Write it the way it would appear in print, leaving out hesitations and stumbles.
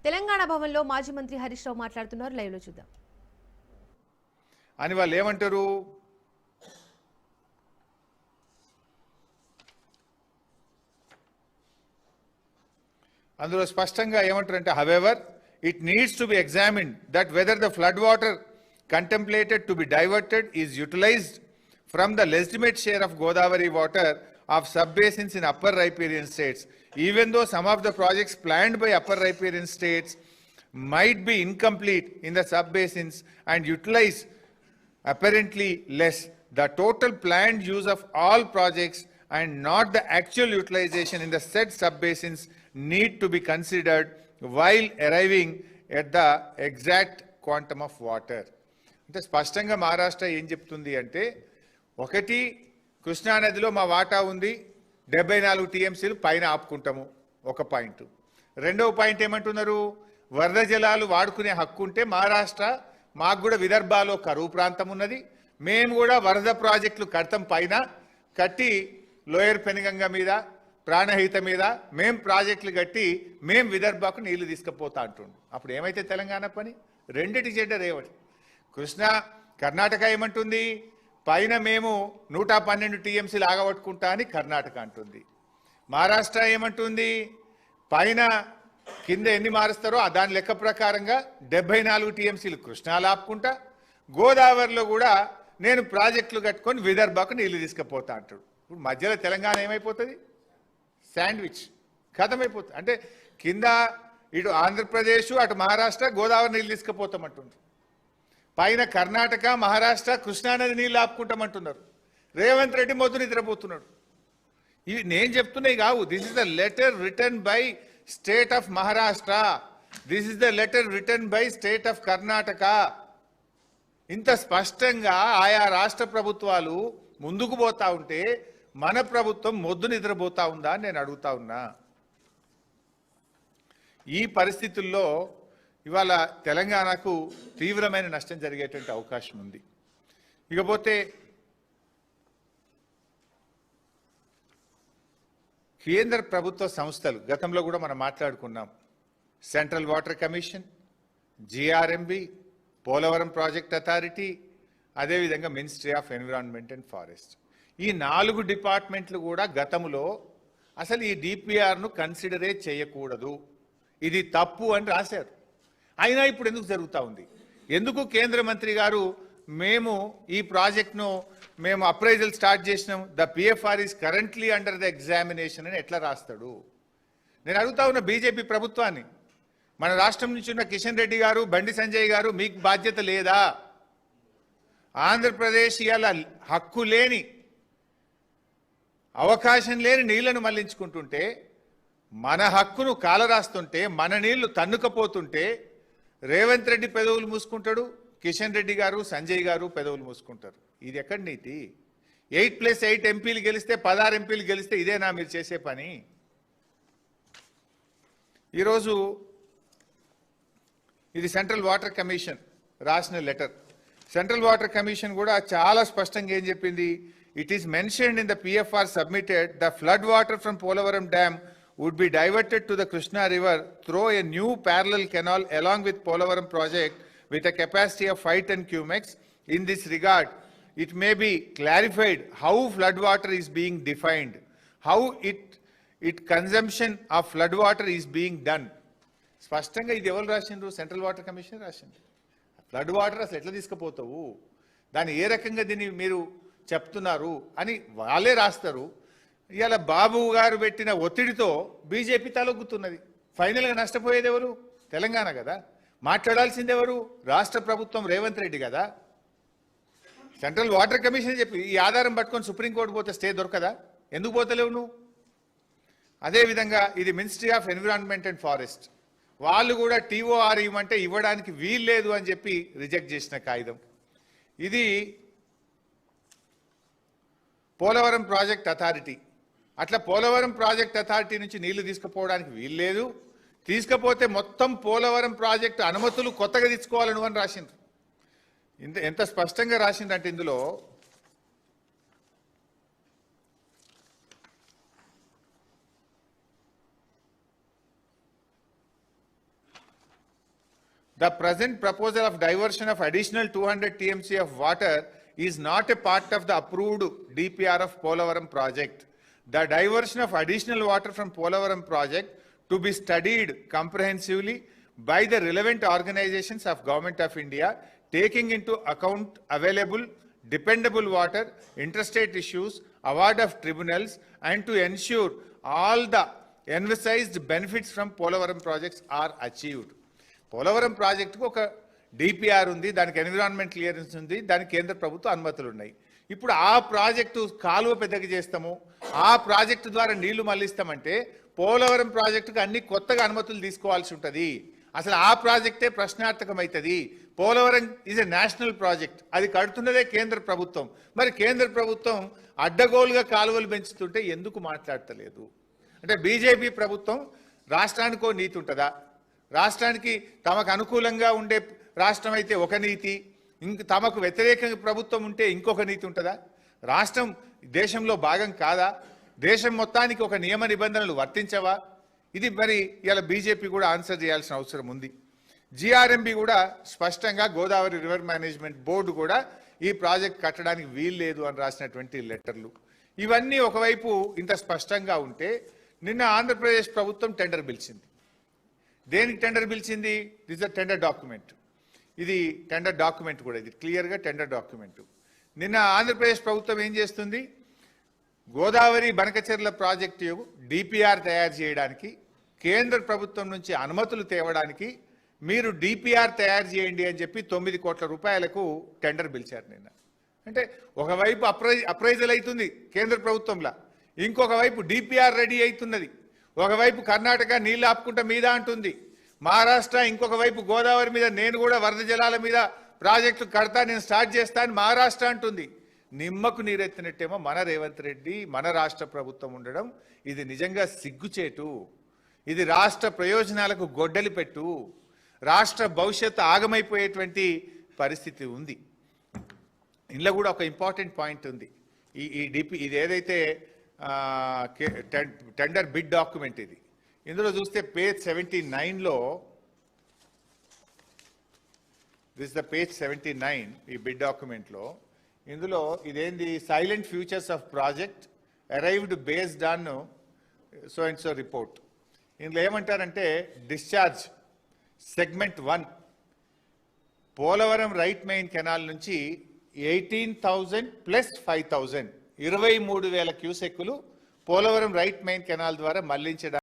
తెలంగాణ భవన్లో మాజీ మంత్రి హరీష్ రావు మాట్లాడుతున్నారు. లైవ్ లో చూద్దాం. అని వాళ్ళు ఏమంటారు? అందులో స్పష్టంగా ఏమంటారంటే, however it needs to be examined that whether the flood water contemplated to be diverted is utilized from the legitimate share of Godavari water of sub-basins in upper riparian states, even though some of the projects planned by upper riparian states might be incomplete in the sub-basins and utilize apparently less. The total planned use of all projects and not the actual utilization in the said sub-basins need to be considered while arriving at the exact quantum of water. అంటే స్పష్టంగా మహారాష్ట్ర ఏం చెప్తుంది అంటే, ఒకటి కృష్ణానదిలో మా వాటా ఉంది 74 టీఎంసీలు పైన ఆపుకుంటాము, ఒక పాయింట్. రెండవ పాయింట్ ఏమంటున్నారు, వరద జలాలు వాడుకునే హక్కు ఉంటే మహారాష్ట్ర మాకు కూడా విదర్భాలో కరువు ప్రాంతం ఉన్నది, మేము కూడా వరద ప్రాజెక్టులు కడతాం, పైన కట్టి లోయర్ పెనుగంగ మీద ప్రాణహిత మీద మేం ప్రాజెక్టులు కట్టి మేం విదర్భకు నీళ్లు తీసుకుపోతా అంటుండు. అప్పుడు ఏమైతే తెలంగాణ పని? రెండిటి చెడ్డ రేవటి. కృష్ణా కర్ణాటక ఏమంటుంది, పైన మేము 112 టీఎంసీలు ఆగబట్టుకుంటా అని కర్ణాటక అంటుంది. మహారాష్ట్ర ఏమంటుంది, పైన కింద ఎన్ని మారుస్తారో దాని లెక్క ప్రకారంగా 74 టీఎంసీలు కృష్ణాలు ఆపుకుంటా, గోదావరిలో కూడా నేను ప్రాజెక్టులు కట్టుకొని విదర్భకు నీళ్లు తీసుకుపోతా అంటాడు. ఇప్పుడు మధ్యలో తెలంగాణ ఏమైపోతుంది? శాండ్విచ్ ఖతమైపోతుంది. అంటే కింద ఇటు ఆంధ్రప్రదేశ్ అటు మహారాష్ట్ర గోదావరి నీళ్ళు తీసుకుపోతామంటుంది, పైన కర్ణాటక మహారాష్ట్ర కృష్ణానది నీళ్ళు ఆపుకుంటామంటున్నారు. రేవంత్ రెడ్డి మొద్దు నిద్రపోతున్నాడు. ఇవి నేను చెప్తున్నాయి కావు. This is the letter written by state of Maharashtra, this is the letter written by state of Karnataka. ఇంత స్పష్టంగా ఆయా రాష్ట్ర ప్రభుత్వాలు ముందుకు పోతా ఉంటే మన ప్రభుత్వం మొద్దు నిద్రపోతా ఉందా అని నేను అడుగుతా ఉన్నా. ఈ పరిస్థితుల్లో ఇవాళ తెలంగాణకు తీవ్రమైన నష్టం జరిగేటువంటి అవకాశం ఉంది. ఇకపోతే కేంద్ర ప్రభుత్వ సంస్థలు గతంలో కూడా మనం మాట్లాడుకున్నాం. Central water commission, GRMB, Polavaram project authority, అదేవిధంగా ministry of environment and forest. ఈ 4 డిపార్ట్మెంట్లు కూడా గతంలో అసలు ఈ డిపిఆర్ను కన్సిడరే చేయకూడదు, ఇది తప్పు అని రాశారు. అయినా ఇప్పుడు ఎందుకు జరుగుతూ ఉంది? ఎందుకు కేంద్ర మంత్రి గారు మేము ఈ ప్రాజెక్ట్ను మేము అప్రైజల్ స్టార్ట్ చేసినాం, the PFR is currently under the examination అని ఎట్లా రాస్తాడు? నేను అడుగుతా ఉన్న బీజేపీ ప్రభుత్వాన్ని, మన రాష్ట్రం నుంచి ఉన్న కిషన్ రెడ్డి గారు, బండి సంజయ్ గారు, మీకు బాధ్యత లేదా? ఆంధ్రప్రదేశ్ ఇవాళ హక్కు లేని, అవకాశం లేని నీళ్లను మళ్లించుకుంటుంటే, మన హక్కును కాలరాస్తుంటే, మన నీళ్లు తన్నుకపోతుంటే రేవంత్ రెడ్డి పెదవులు మూసుకుంటాడు, కిషన్ రెడ్డి గారు, సంజయ్ గారు పెదవులు మూసుకుంటారు. ఇది ఎక్కడి నీతి? 8+8 ఎంపీలు గెలిస్తే 16 ఎంపీలు గెలిస్తే ఇదేనా మీరు చేసే పని? ఈరోజు ఇది సెంట్రల్ వాటర్ కమిషన్ రాసిన లెటర్. సెంట్రల్ వాటర్ కమిషన్ కూడా చాలా స్పష్టంగా ఏం చెప్పింది? It is mentioned in the PFR submitted the flood water from Polavaram dam would be diverted to the Krishna River through a new parallel canal along with Polavaram project with a capacity of 5 ton cumex. In this regard, it may be clarified how floodwater is being defined, how it consumption of floodwater is being done. స్పష్టంగా ఇది ఎవరు రాసిండ్రు? Central water commission రాసింది. Flood water అసలు ఎట్లా తీసుకుపోతావు, దాన్ని ఏ రకంగా దీన్ని మీరు చెప్తున్నారు అని వాళ్ళే రాస్తారు. ఇవాళ బాబు గారు పెట్టిన ఒత్తిడితో బీజేపీ తలొగ్గుతున్నది. ఫైనల్గా నష్టపోయేది ఎవరు? తెలంగాణ కదా. మాట్లాడాల్సింది ఎవరు? రాష్ట్ర ప్రభుత్వం, రేవంత్ రెడ్డి కదా. సెంట్రల్ వాటర్ కమిషన్ చెప్పి ఈ ఆధారం పట్టుకొని సుప్రీంకోర్టు పోతే స్టే దొరకదా? ఎందుకు పోతలేవు నువ్వు? అదేవిధంగా ఇది ministry of environment and forest, వాళ్ళు కూడా టీఓఆర్ ఇవ్వమంటే ఇవ్వడానికి వీల్లేదు అని చెప్పి రిజెక్ట్ చేసిన కాగితం. ఇది పోలవరం ప్రాజెక్ట్ అథారిటీ. అట్లా పోలవరం ప్రాజెక్ట్ అథారిటీ నుంచి నీళ్లు తీసుకుపోవడానికి వీల్లేదు, తీసుకపోతే మొత్తం పోలవరం ప్రాజెక్టు అనుమతులు కొత్తగా తీసుకోవాలని అని రాసిండ్రు. ఎంత స్పష్టంగా రాసిందంటే ఇందులో The present proposal of diversion of additional 200 TMC of water is not a part of the approved DPR of Polavaram project. The diversion of additional water from Polavaram project to be studied comprehensively by the relevant organizations of Government of India, taking into account available, dependable water, interstate issues, award of tribunals, and to ensure all the envisaged benefits from Polavaram projects are achieved. Polavaram ప్రాజెక్టుకు ఒక DPR ఉంది, దానికి environment clearance ఉంది, దానికి కేంద్ర ప్రభుత్వ అనుమతులు ఉన్నాయి. ఇప్పుడు ఆ ప్రాజెక్టు కాలువ పెద్దగా చేస్తాము, ఆ ప్రాజెక్టు ద్వారా నీళ్లు మళ్లిస్తామంటే పోలవరం ప్రాజెక్టుకు అన్ని కొత్తగా అనుమతులు తీసుకోవాల్సి ఉంటుంది. అసలు ఆ ప్రాజెక్టే ప్రశ్నార్థకమవుతుంది. Polavaram is a national project, అది కడుతున్నదే కేంద్ర ప్రభుత్వం. మరి కేంద్ర ప్రభుత్వం అడ్డగోలుగా కాలువలు పెంచుతుంటే ఎందుకు మాట్లాడతలేదు? అంటే బీజేపీ ప్రభుత్వం రాష్ట్రానికో నీతి ఉంటుందా? రాష్ట్రానికి తమకు అనుకూలంగా ఉండే రాష్ట్రం అయితే ఒక నీతి, తమకు వ్యతిరేక ప్రభుత్వం ఉంటే ఇంకొక నీతి ఉంటుందా? రాష్ట్రం దేశంలో భాగం కాదా? దేశం మొత్తానికి ఒక నియమ నిబంధనలు వర్తించవా? ఇది మరి ఇలా బీజేపీ కూడా ఆన్సర్ చేయాల్సిన అవసరం ఉంది. జిఆర్ఎంబి కూడా స్పష్టంగా గోదావరి రివర్ మేనేజ్మెంట్ బోర్డు కూడా ఈ ప్రాజెక్ట్ కట్టడానికి వీల్లేదు అని రాసినటువంటి లెటర్లు. ఇవన్నీ ఒకవైపు ఇంత స్పష్టంగా ఉంటే నిన్న ఆంధ్రప్రదేశ్ ప్రభుత్వం టెండర్ పిలిచింది. దేనికి టెండర్ పిలిచింది? This a tender document. ఇది టెండర్ డాక్యుమెంట్ కూడా, ఇది క్లియర్గా టెండర్ డాక్యుమెంట్. నిన్న ఆంధ్రప్రదేశ్ ప్రభుత్వం ఏం చేస్తుంది? గోదావరి బనకచెర్ల ప్రాజెక్టు డిపిఆర్ తయారు చేయడానికి కేంద్ర ప్రభుత్వం నుంచి అనుమతులు తేవడానికి మీరు డిపిఆర్ తయారు చేయండి అని చెప్పి 9 కోట్ల రూపాయలకు టెండర్ పిలిచారు నిన్న. అంటే ఒకవైపు అప్రైజల్ అవుతుంది కేంద్ర ప్రభుత్వంలో, ఇంకొక వైపు డిపిఆర్ రెడీ అవుతున్నది. ఒకవైపు కర్ణాటక నీళ్ళు ఆపుకుంటా మీద అంటుంది, మహారాష్ట్ర ఇంకొక వైపు గోదావరి మీద నేను కూడా వరద జలాల మీద ప్రాజెక్టు కడతా, నేను స్టార్ట్ చేస్తా అని మహారాష్ట్ర అంటుంది. నిమ్మకు నీరెత్తినట్టేమో మన రేవంత్ రెడ్డి, మన రాష్ట్ర ప్రభుత్వం ఉండడం ఇది నిజంగా సిగ్గుచేటు. ఇది రాష్ట్ర ప్రయోజనాలకు గొడ్డలి పెట్టు. రాష్ట్ర భవిష్యత్తు ఆగమైపోయేటువంటి పరిస్థితి ఉంది. ఇందులో కూడా ఒక ఇంపార్టెంట్ పాయింట్ ఉంది. ఇది ఏదైతే టెండర్ బిడ్ డాక్యుమెంట్ ఇది, ఇందులో చూస్తే పేజ్ 79లో, దిస్ ద పేజ్ 79 ఈ బిడ్ డాక్యుమెంట్లో, ఇందులో ఇదేంది salient features of project arrived based on so and so report. ఇందులో ఏమంటారంటే discharge segment 1 Polavaram right main canal నుంచి 18,000 ప్లస్ 5,000 23,000 క్యూసెక్కులు పోలవరం రైట్ మెయిన్ కెనాల్ ద్వారా మళ్లించడానికి